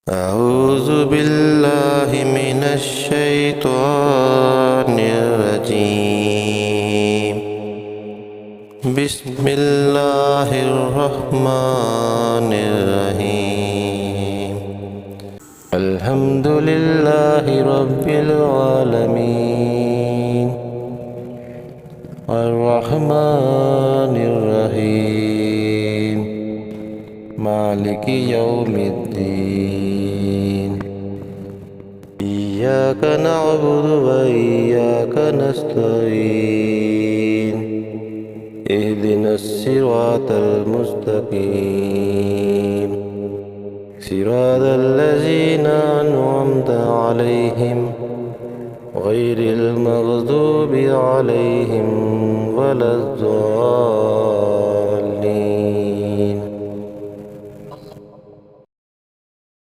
أعوذ بالله من الشيطان الرجيم. بسم الله الرحمن الرحيم. الحمد لله رب العالمين الرحمن الرحيم مالك يوم الدين. إياك نعبد وإياك نستعين. اهدنا الصراط المستقيم صراط الذين أنعمت عليهم غير المغضوب عليهم ولا الضالين.